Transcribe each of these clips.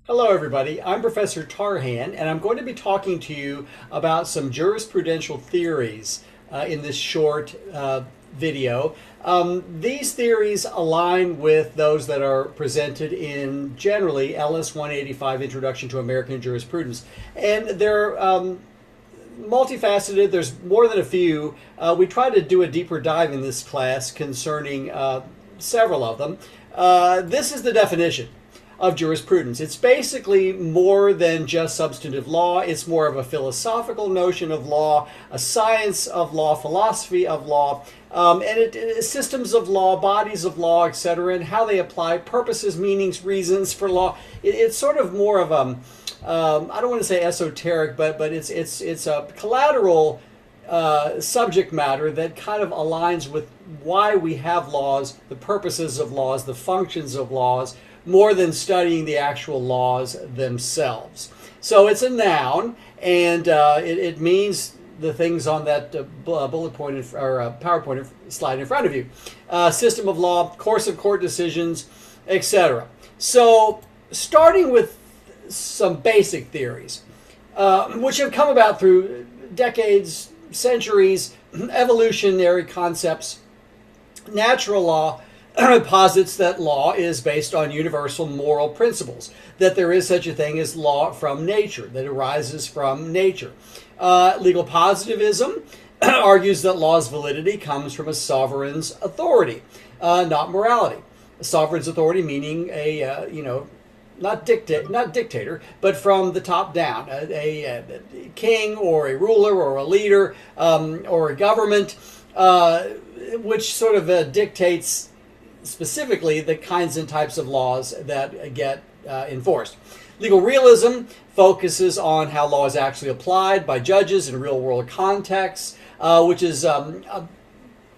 Hello everybody, I'm Professor Tarhan and I'm going to be talking to you about some jurisprudential theories in this short video. These theories align with those that are presented in generally LS 185 Introduction to American Jurisprudence, and they're multifaceted. There's more than a few. We try to do a deeper dive in this class concerning several of them. This is the definition of jurisprudence. It's basically more than just substantive law. It's more of a philosophical notion of law, a science of law, philosophy of law, and systems of law, bodies of law, etc., and how they apply, purposes, meanings, reasons for law. It's sort of more of a, I don't want to say esoteric, but it's a collateral subject matter that kind of aligns with why we have laws, the purposes of laws, the functions of laws, more than studying the actual laws themselves. So it's a noun, and it means the things on that bullet point or PowerPoint slide in front of you. System of law, course of court decisions, etc. So starting with some basic theories, which have come about through decades, centuries, evolutionary concepts. Natural law posits that law is based on universal moral principles, that there is such a thing as law from nature, that arises from nature. Legal positivism argues that law's validity comes from a sovereign's authority, not morality. A sovereign's authority meaning a, not dictator, but from the top down, a king or a ruler or a leader or a government, which sort of dictates specifically the kinds and types of laws that get enforced. Legal realism focuses on how law is actually applied by judges in real-world contexts, which is a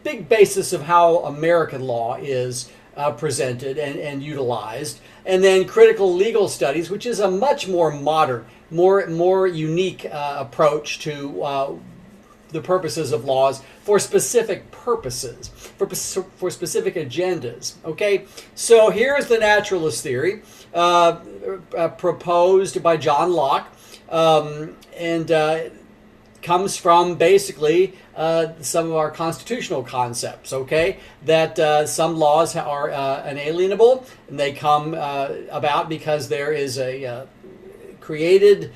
big basis of how American law is presented and utilized. And then critical legal studies, which is a much more modern, more unique approach to the purposes of laws for specific purposes, for specific agendas. Okay, so here's the naturalist theory proposed by John Locke, and comes from basically some of our constitutional concepts, okay? That some laws are inalienable, and they come about because there is a creators,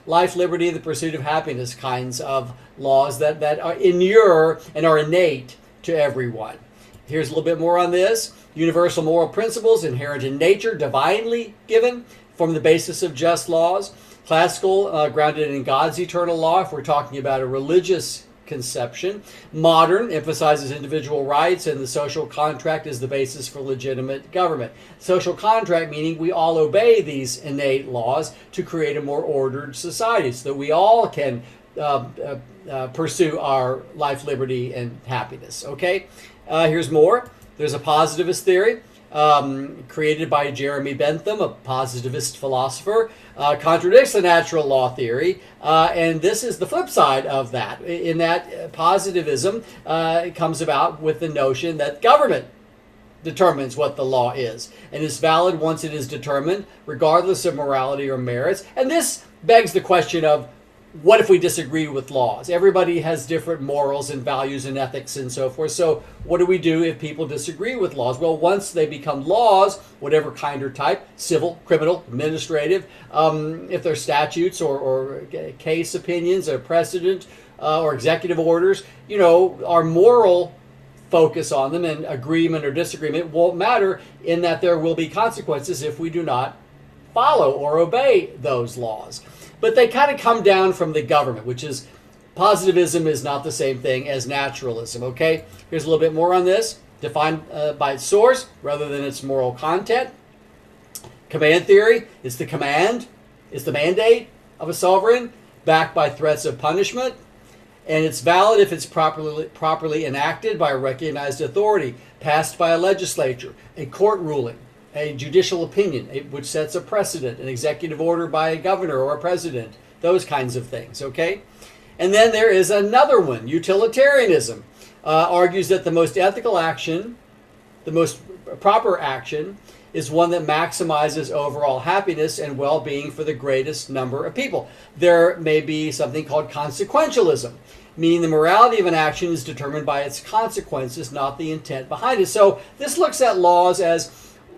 life, liberty, the pursuit of happiness kinds of laws that are inure and are innate to everyone. Here's a little bit more on this. Universal moral principles inherent in nature, divinely given, form the basis of just laws. Classical, grounded in God's eternal law, if we're talking about a religious conception. Modern emphasizes individual rights, and the social contract is the basis for legitimate government. Social contract meaning we all obey these innate laws to create a more ordered society so that we all can pursue our life, liberty, and happiness. Okay, here's more. There's a positivist theory created by Jeremy Bentham, a positivist philosopher, contradicts the natural law theory, and this is the flip side of that, in that positivism comes about with the notion that government determines what the law is, and is valid once it is determined, regardless of morality or merits. And this begs the question of, what if we disagree with laws? Everybody has different morals and values and ethics and so forth. So what do we do if people disagree with laws? Well, once they become laws, whatever kind or type, civil, criminal, administrative, if they're statutes or case opinions or precedent or executive orders, our moral focus on them and agreement or disagreement won't matter, in that there will be consequences if we do not follow or obey those laws. But they kind of come down from the government, which is, positivism is not the same thing as naturalism, okay? Here's a little bit more on this. Defined by its source rather than its moral content. Command theory is the command, is the mandate of a sovereign, backed by threats of punishment. And it's valid if it's properly enacted by a recognized authority, passed by a legislature, a court ruling, a judicial opinion, which sets a precedent, an executive order by a governor or a president, those kinds of things, okay? And then there is another one, utilitarianism, argues that the most ethical action, the most proper action, is one that maximizes overall happiness and well-being for the greatest number of people. There may be something called consequentialism, meaning the morality of an action is determined by its consequences, not the intent behind it. So this looks at laws as,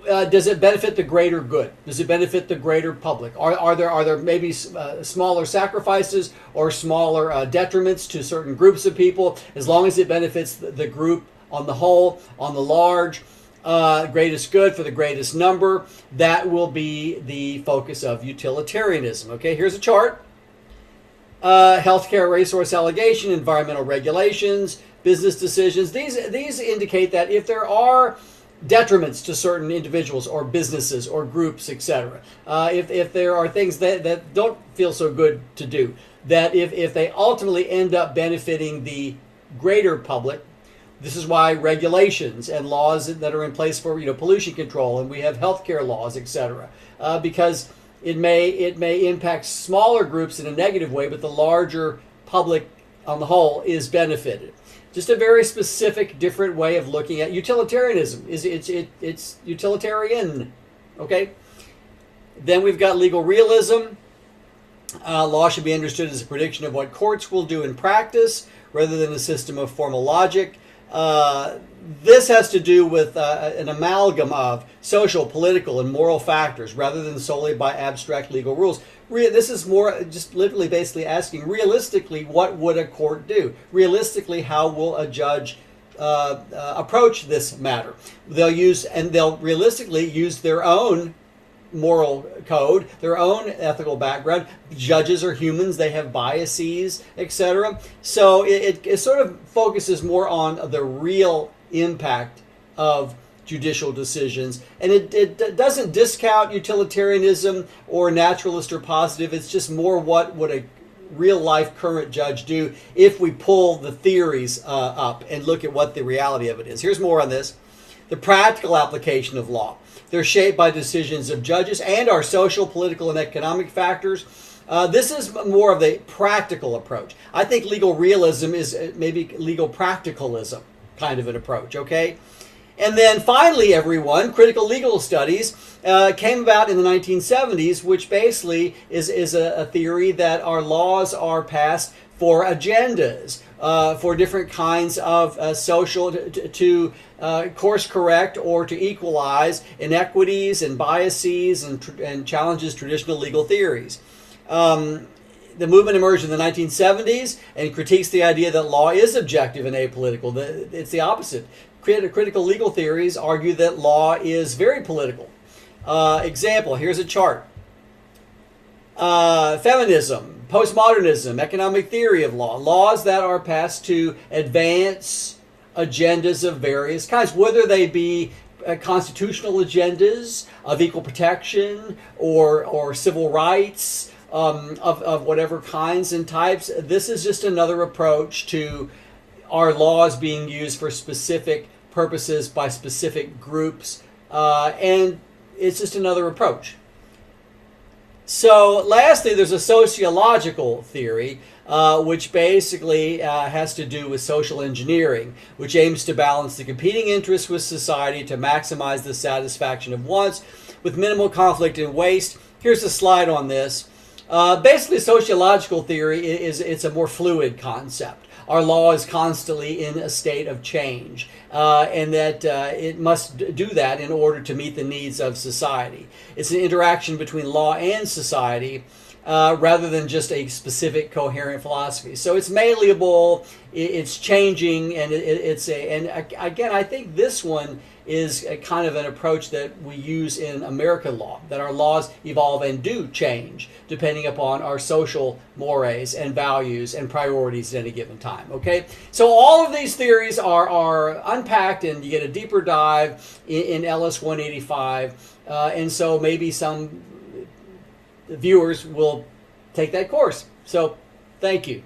does it benefit the greater good? Does it benefit the greater public? Are there maybe smaller sacrifices or smaller detriments to certain groups of people? As long as it benefits the group on the whole, on the large, greatest good for the greatest number, that will be the focus of utilitarianism. Okay, here's a chart. Healthcare resource allocation, environmental regulations, business decisions. These indicate that if there are detriments to certain individuals or businesses or groups, etc., if there are things that don't feel so good to do, that if they ultimately end up benefiting the greater public, this is why regulations and laws that are in place for pollution control, and we have healthcare laws, etc., because it may impact smaller groups in a negative way, but the larger public on the whole is benefited. Just a very specific, different way of looking at utilitarianism. It's utilitarian, okay? Then we've got legal realism. Law should be understood as a prediction of what courts will do in practice, rather than a system of formal logic. This has to do with an amalgam of social, political, and moral factors rather than solely by abstract legal rules. This is more just literally basically asking, realistically, what would a court do? Realistically, how will a judge approach this matter? They'll realistically use their own moral code, their own ethical background. Judges are humans, they have biases, etc. So it sort of focuses more on the real impact of judicial decisions, and it doesn't discount utilitarianism or naturalist or positive. It's just more what would a real life current judge do if we pull the theories up and look at what the reality of it is. Here's more on this. The practical application of law. They're shaped by decisions of judges and our social, political, and economic factors. This is more of a practical approach. I think legal realism is maybe legal practicalism kind of an approach, okay? And then finally, everyone, critical legal studies came about in the 1970s, which basically is a theory that our laws are passed for agendas, for different kinds of social, to course correct or to equalize inequities and biases and challenges traditional legal theories. The movement emerged in the 1970s and critiques the idea that law is objective and apolitical. It's the opposite. Critical legal theories argue that law is very political. Example, here's a chart. Feminism, postmodernism, economic theory of law. Laws that are passed to advance agendas of various kinds, whether they be constitutional agendas of equal protection or civil rights, of whatever kinds and types. This is just another approach to our laws being used for specific purposes by specific groups, and it's just another approach. So lastly, there's a sociological theory, which basically has to do with social engineering, which aims to balance the competing interests with society to maximize the satisfaction of wants with minimal conflict and waste. Here's a slide on this. Basically, sociological theory it's a more fluid concept. Our law is constantly in a state of change, and that it must do that in order to meet the needs of society. It's an interaction between law and society, rather than just a specific coherent philosophy. So it's malleable, it's changing, and again, I think this one is a kind of an approach that we use in American law, that our laws evolve and do change depending upon our social mores and values and priorities at any given time. Okay, so all of these theories are unpacked, and you get a deeper dive in LS 185, and so maybe some viewers will take that course. So thank you.